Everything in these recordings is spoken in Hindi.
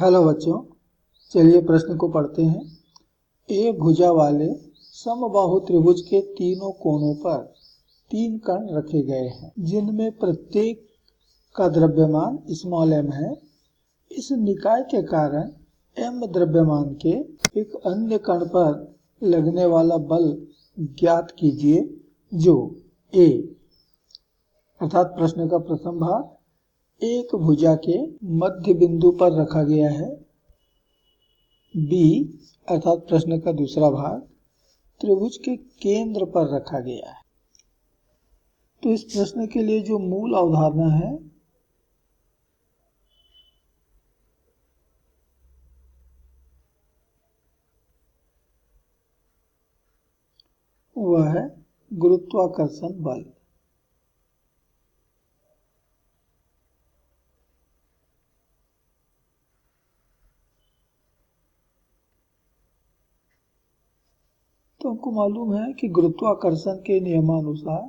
हेलो बच्चों, चलिए प्रश्न को पढ़ते हैं। ए भुजा वाले समबाहु त्रिभुज के तीनों कोनों पर 3 कण रखे गए हैं, जिनमें प्रत्येक का द्रव्यमान स्मॉल m है। इस निकाय के कारण m द्रव्यमान के एक अन्य कण पर लगने वाला बल ज्ञात कीजिए, जो a अर्थात प्रश्न का प्रथम भाग एक भुजा के मध्य बिंदु पर रखा गया है, बी अर्थात प्रश्न का दूसरा भाग त्रिभुज के केंद्र पर रखा गया है। तो इस प्रश्न के लिए जो मूल अवधारणा है वह है गुरुत्वाकर्षण बल। तो हमको मालूम है कि गुरुत्वाकर्षण के नियमानुसार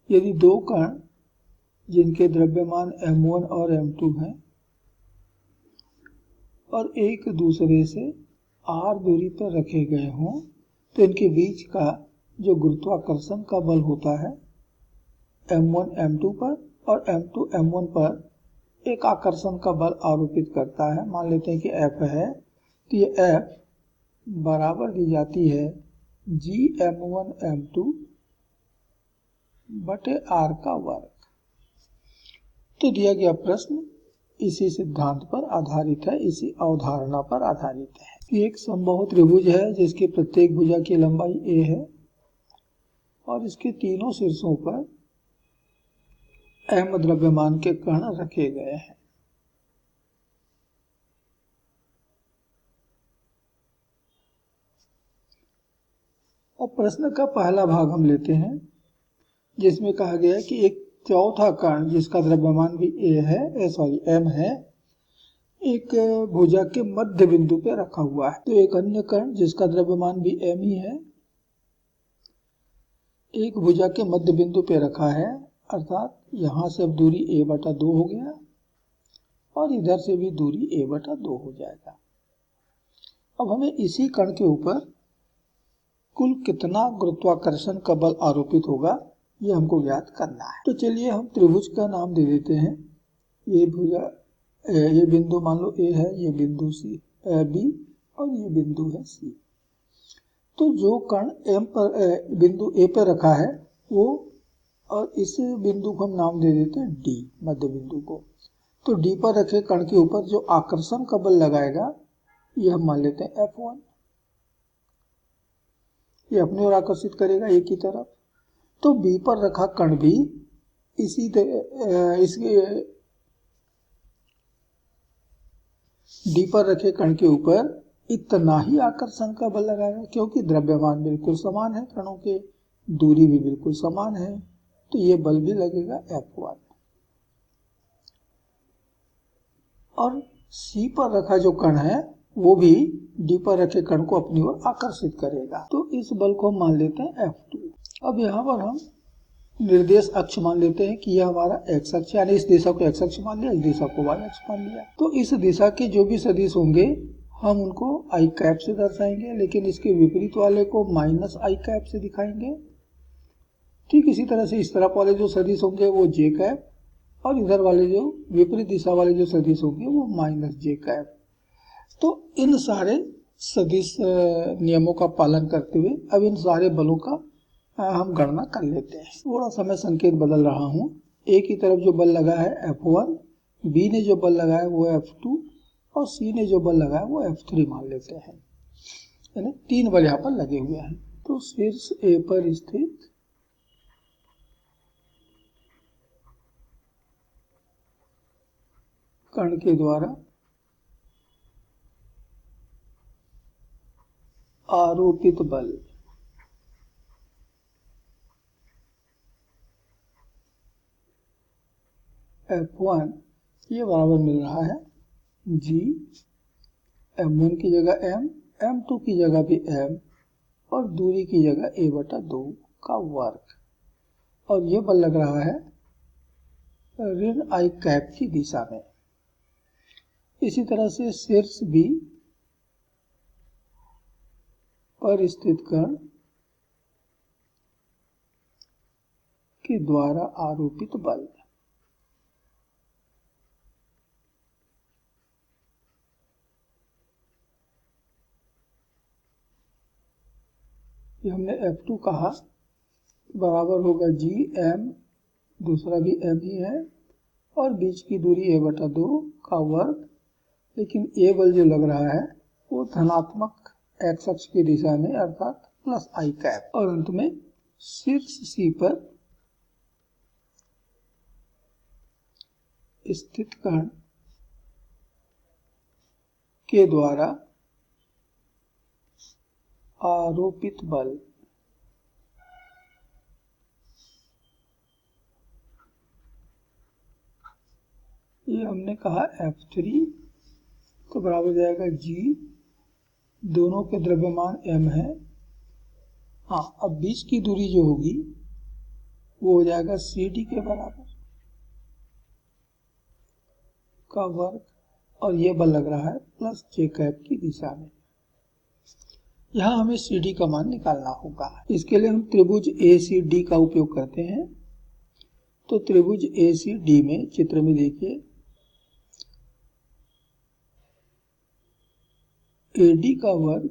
यदि दो कण जिनके द्रव्यमान m1 और m2 हैं और एक दूसरे से r दूरी पर रखे गए हों, तो इनके बीच का जो गुरुत्वाकर्षण का बल होता है m1 m2 पर और m2 m1 पर एक आकर्षण का बल आरोपित करता है। मान लेते हैं कि F है, तो ये F बराबर दी जाती है g m1 m2 बटे r का वर्ग। तो दिया गया प्रश्न इसी सिद्धांत पर आधारित है, इसी अवधारणा पर आधारित है। एक समबाहु त्रिभुज है जिसकी प्रत्येक भुजा की लंबाई a है और इसके तीनों शीर्षों पर m द्रव्यमान के कण रखे गए हैं। और प्रश्न का पहला भाग हम लेते हैं, जिसमें कहा गया है कि एक चौथा कण जिसका द्रव्यमान भी m है, एक भुजा के मध्य बिंदु पे रखा हुआ है। तो एक अन्य कण जिसका द्रव्यमान भी m ही है, एक भुजा के मध्य बिंदु पे रखा है, अर्थात यहां से अब दूरी a/2 हो गया और इधर से भी दूरी a/2 हो जाएगा। अब हमें इसी कण के ऊपर कुल कितना गुरुत्वाकर्षण का बल आरोपित होगा, ये हमको ज्ञात करना है। तो चलिए हम त्रिभुज का नाम दे देते हैं। ये भुजा, ये बिंदु मान लो A है, ये बिंदु B और ये बिंदु है C। तो जो कण M पर बिंदु A पर रखा है वो, और इस बिंदु को हम नाम दे देते हैं D, मध्य बिंदु को। तो D पर रखे कण के ऊपर जो आकर्षण का बल लगाएगा ये हम मान लेते हैं F1। ये अपनी ओर आकर्षित करेगा एक ही तरफ। तो B पर रखा कण भी इसके D पर रखे कण के ऊपर इतना ही आकर्षण का बल लगाएगा, क्योंकि द्रव्यमान बिल्कुल समान है, कणों के दूरी भी बिल्कुल समान है, तो ये बल भी लगेगा F1। और C पर रखा जो कण है वो भी D पर रखे कण को अपनी ओर आकर्षित करेगा, तो इस बल को हम मान लेते हैं F2। अब यहाँ पर हम निर्देश अक्ष मान लेते हैं कि यह हमारा x अक्ष, यानी इस दिशा को x अक्ष मान लिया, इस दिशा को y अक्ष मान लिया। तो इस दिशा के जो भी सदिश होंगे हम उनको i कैप से दर्शाएंगे, लेकिन इसके विपरीत वाले को माइनस i कैप से दिखाएंगे। ठीक इसी तरह से इस तरफ वाले जो सदिश होंगे वो j कैप, और इधर वाले जो विपरीत दिशा वाले जो सदिश होंगे वो माइनस j कैप। तो इन सारे सदिश नियमों का पालन करते हुए अब इन सारे बलों का हम गणना कर लेते हैं। थोड़ा सा मैं संकेत बदल रहा हूँ। A की तरफ जो बल लगा है F1, B ने जो बल लगाया है वो F2 और C ने जो बल लगाया है वो F3 मान लेते हैं। यानी 3 बल यहाँ पर लगे हुए हैं। तो शीर्ष A पर स्थित कण के द्वारा आरोपित बल F1 ये बराबर मिल रहा है जी, m1 की जगह m, m2 की जगह भी m और दूरी की जगह a/2 का वर्ग। और ये बल लग रहा है ऋण i कैप की दिशा में। इसी तरह से शीर्ष B पर स्थित कण के द्वारा आरोपित बल। ये हमने F2 कहा, बराबर होगा G m, दूसरा भी m ही है, और बीच की दूरी a/2 का वर्ग। लेकिन ये बल जो लग रहा है वो धनात्मक x अक्ष की दिशा में, अर्थात प्लस i कैप। और अंत में शीर्ष C पर स्थित कण के द्वारा आरोपित बल। ये हमने कहा F3, तो बराबर जाएगा G, दोनों के द्रव्यमान m है। हाँ, अब बीच की दूरी जो होगी वो हो जाएगा CD के बराबर का वर्ग, और ये बल लग रहा है प्लस J कैप की दिशा में। यहाँ हमें CD का मान निकालना होगा। इसके लिए हम त्रिभुज ACD का उपयोग करते हैं। तो त्रिभुज ACD में चित्र में देखिए, AD का वर्ग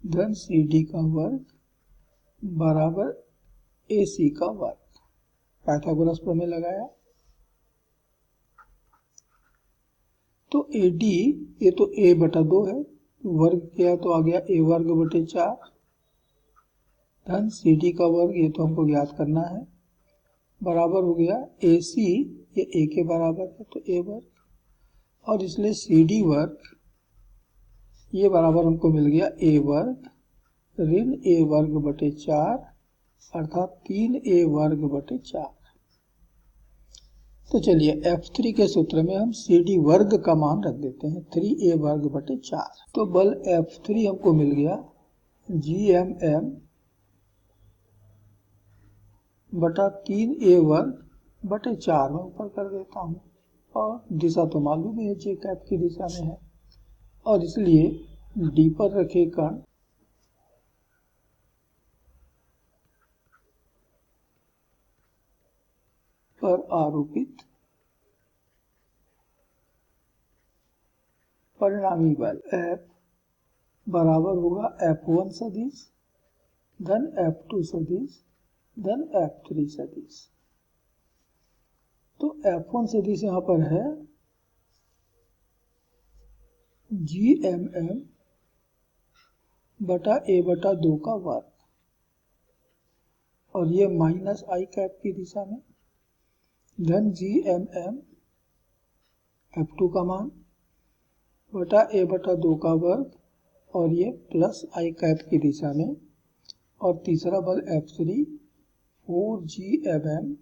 धन CD का वर्ग बराबर AC का वर्ग। पाइथागोरस प्रमेय लगाया तो AD, ये तो a/2 है, वर्ग किया तो आ गया a²/4 धन CD का वर्ग, ये तो हमको ज्ञात करना है, बराबर हो गया AC, ये a के बराबर है तो a वर्ग, और इसलिए CD वर्ग ये बराबर हमको मिल गया a वर्ग ऋण a²/4 अर्थात 3a²/4। तो चलिए F3 के सूत्र में हम CD वर्ग का मान रख देते हैं 3a²/4। तो बल F3 हमको मिल गया GMM बटा 3a²/4 में ऊपर कर देता हूँ, और दिशा तो मालूम है J कैप की दिशा में है, और इसलिए D पर रखे कण पर आरोपित परिणामी बल F बराबर होगा F1 सदिश धन F2 सदिश धन F3 सदिश। तो F1 सदिश यहाँ पर है GMM बटा a/2 का वर्ग, और ये माइनस i कैप की दिशा में, धन GMM F2 का मान बटा a/2 का वर्ग, और ये प्लस i कैप की दिशा में, और तीसरा बल F3 4GMM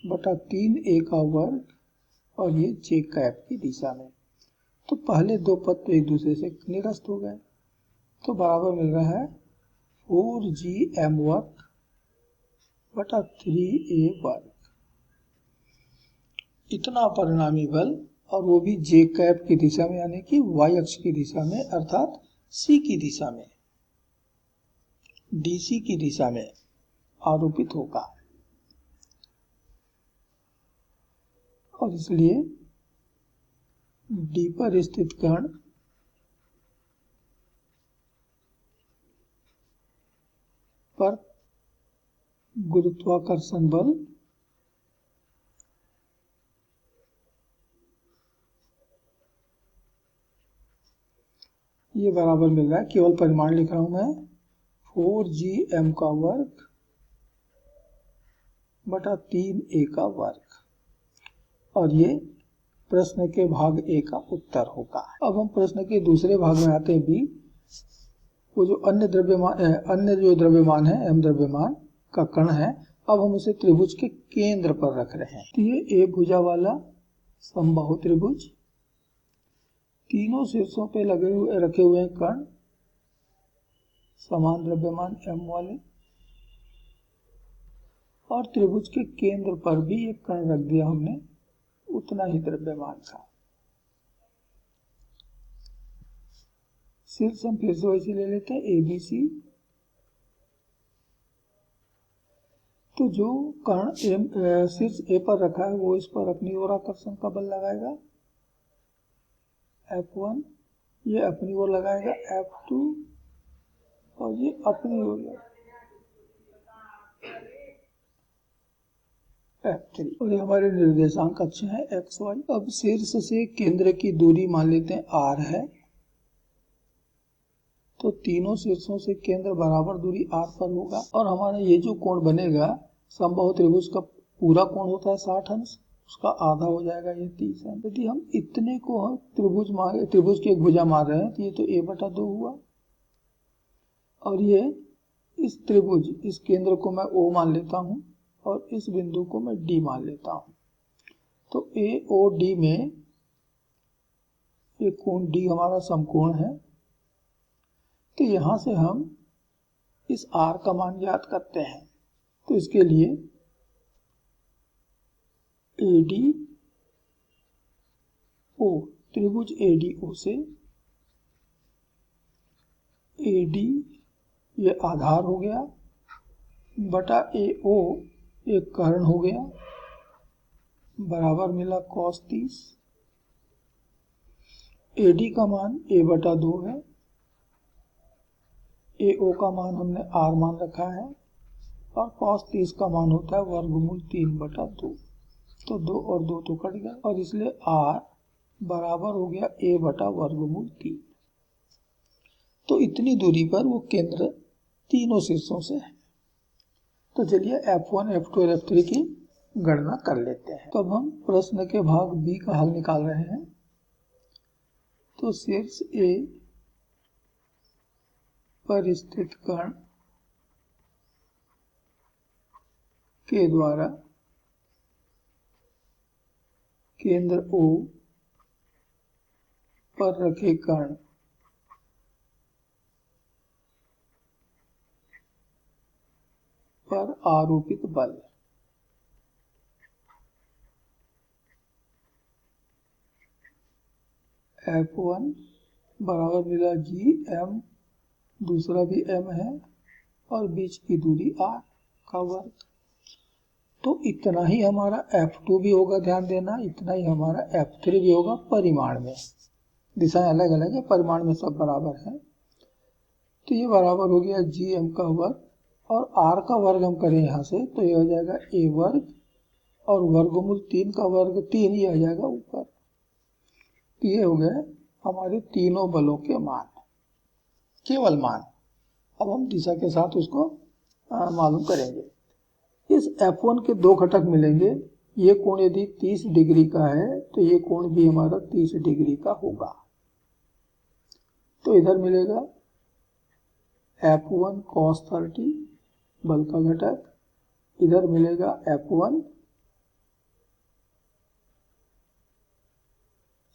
बटा 3a का वर्ग, और ये J कैप की दिशा में। तो पहले दो पद तो एक दूसरे से निरस्त हो गए, तो बराबर मिल रहा है 4GM वर्ग बटा 3a वर्ग। इतना परिणामी बल, और वो भी J कैप की दिशा में, यानी कि y अक्ष की दिशा में, अर्थात C की दिशा में, DC की दिशा में आरोपित होगा। और इसलिए D पर स्थित कण पर गुरुत्वाकर्षण बल ये बराबर मिल रहा है, केवल परिमाण लिख रहा हूं मैं, 4GM का वर्ग बटा 3a का वर्ग, और ये प्रश्न के भाग A का उत्तर होगा। अब हम प्रश्न के दूसरे भाग में आते हैं, B। वो जो अन्य जो द्रव्यमान है, m द्रव्यमान का कण है, अब हम इसे त्रिभुज के केंद्र पर रख रहे हैं। तो ये ए भुजा वाला समबाहु त्रिभुज, तीनों शीर्षों पे रखे हुए हैं कण समान द्रव्यमान m वाले, और त्रिभुज के केंद्र पर भी एक कण रख दिया हमने उतना ही द्रव्यमान का। शीर्ष हम फिर से वैसे ले लेते हैं ABC। तो जो कण शीर्ष A पर रखा है वो इस पर अपनी ओर आकर्षण का बल लगाएगा F1, ये अपनी ओर लगाएगा F2 और ये अपनी ओर F3, और ये हमारे निर्देशांक अक्ष हैं XY। अब शीर्ष से केंद्र की दूरी मान लेते हैं R है, तो तीनों शीर्षों से केंद्र बराबर दूरी R पर होगा, और हमारा ये जो कोण बनेगा समबाहु त्रिभुज का पूरा कोण होता है 60 अंश, उसका आधा हो जाएगा ये 30 अंश। यदि हम इतने को हम त्रिभुज की एक भुजा मार रहे हैं तो ये तो a/2 हुआ, और ये इस त्रिभुज इस केंद्र को मैं O मान लेता हूँ और इस बिंदु को मैं D मान लेता हूँ। तो AOD में एक कोण D हमारा समकोण है। तो यहां से हम इस R का मान ज्ञात करते हैं। तो इसके लिए ADO, त्रिभुज ADO से AD ये आधार हो गया बटा AO एक कर्ण हो गया, बराबर मिला cos 30। AD का मान a/2 है, AO का मान हमने R मान रखा है, और cos 30 का मान होता है वर्गमूल 3/2। तो 2 और 2 तो कट गया, और इसलिए R बराबर हो गया a/वर्गमूल 3। तो इतनी दूरी पर वो केंद्र तीनों शीर्षों से है। तो चलिए F1, F2 और F3 की गणना कर लेते हैं। तो अब हम प्रश्न के भाग B का हल निकाल रहे हैं। तो शीर्ष A पर स्थित कण के द्वारा केंद्र O पर रखे कण पर आरोपित बल F1 बराबर मिला G_M, दूसरा भी M है, और बीच की दूरी R का वर्ग। तो इतना ही हमारा F2 भी होगा, ध्यान देना, इतना ही हमारा F3 भी होगा। परिमाण में दिशाएं अलग अलग है, परिमाण में सब बराबर है। तो ये बराबर हो गया G_M का वर्ग, और R का वर्ग हम करें यहाँ से तो ये हो जाएगा A वर्ग, और वर्गमूल 3 का वर्ग 3 ही आ जाएगा ऊपर। तो ये हो गए हमारे तीनों बलों के मान, केवल मान। अब हम दिशा के साथ उसको मालूम करेंगे। इस F1 के दो घटक मिलेंगे। ये कोण यदि 30 डिग्री का है तो ये कोण भी हमारा 30 डिग्री का होगा। तो इधर मिलेगा F1 cos 30 बल का घटक, इधर मिलेगा F1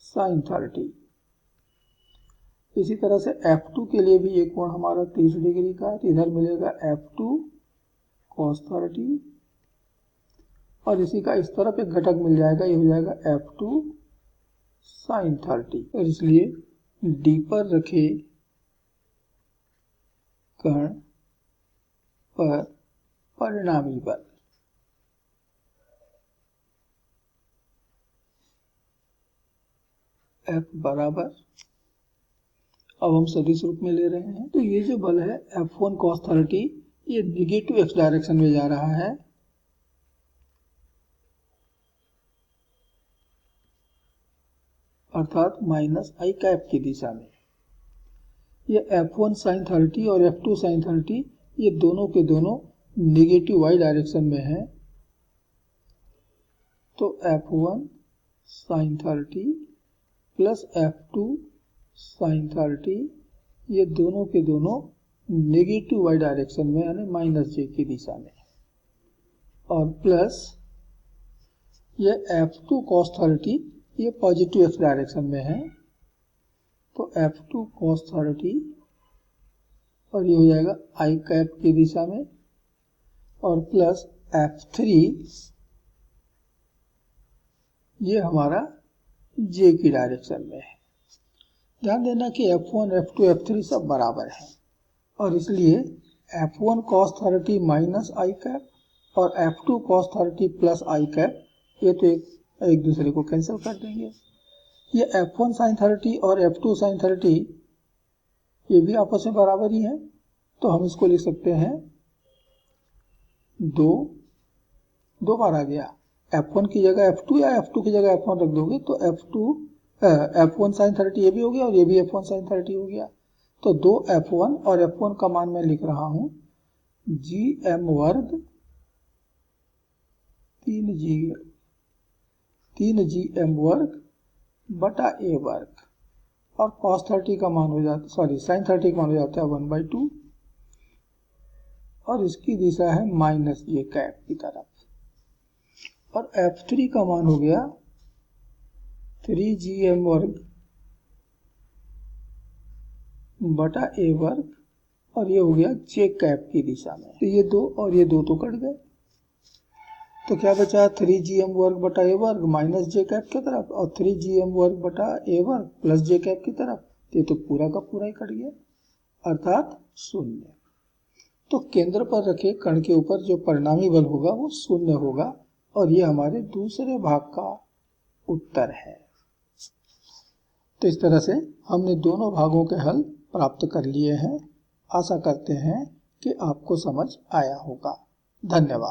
sin 30। इसी तरह से F2 के लिए भी ये कोण हमारा 30 डिग्री का है, तो इधर मिलेगा F2 cos 30, और इसी का इस तरफ एक घटक मिल जाएगा, ये हो जाएगा F2 sin 30। और इसलिए D पर रखे कण पर परिणामी बल F बराबर, अब हम सदिश रूप में ले रहे हैं। तो ये जो बल है F1 cos 30 ये निगेटिव x डायरेक्शन में जा रहा है, अर्थात -i कैप की दिशा में। ये F1 sin 30 और F2 sin 30 ये दोनों के दोनों निगेटिव y डायरेक्शन में है। तो F1 sin 30 plus F2 sin 30 ये दोनों के दोनों नेगेटिव y डायरेक्शन में, यानी -j की दिशा में। और प्लस ये F2 cos 30, ये पॉजिटिव x डायरेक्शन में है, तो F2 cos 30 और ये हो जाएगा i कैप की दिशा में, और प्लस F3 ये हमारा j की डायरेक्शन में है। ध्यान देना कि F1, F2, F3 सब बराबर है, और इसलिए F1 cos 30 minus i cap और F2 cos 30 plus i cap ये तो एक दूसरे को कैंसिल कर देंगे। ये F1 sin 30 और F2 sin 30 ये भी आपस में बराबर ही है, तो हम इसको लिख सकते हैं दो बार आ गया। F1 की जगह F2 या F2 की जगह F1 रख दोगे तो F1 sin 30 ये भी हो गया और ये भी F1 sin 30 हो गया। तो 2 F1 और F1 का मान मैं लिख रहा हूं GM वर्ग 3GM वर्ग बटा A वर्ग, और cos 30 का मान हो जाता sin 30 का मान हो जाता है 1/2, और इसकी दिशा है माइनस j कैप की तरफ, और F3 का मान हो गया 3GM वर्ग बटा A वर्ग, और ये हो गया j कैप की दिशा में। तो ये दो और ये दो तो कट गए, तो क्या बचा 3GM वर्ग बटा A वर्ग माइनस j कैप की तरफ, और 3GM वर्ग बटा A वर्ग प्लस j कैप की तरफ। ये तो पूरा का पूरा ही कट गया, अर्थात 0। तो केंद्र पर रखे कण के ऊपर जो परिणामी बल होगा वो 0 होगा, और ये हमारे दूसरे भाग का उत्तर है। तो इस तरह से हमने दोनों भागों के हल प्राप्त कर लिए हैं। आशा करते हैं कि आपको समझ आया होगा। धन्यवाद।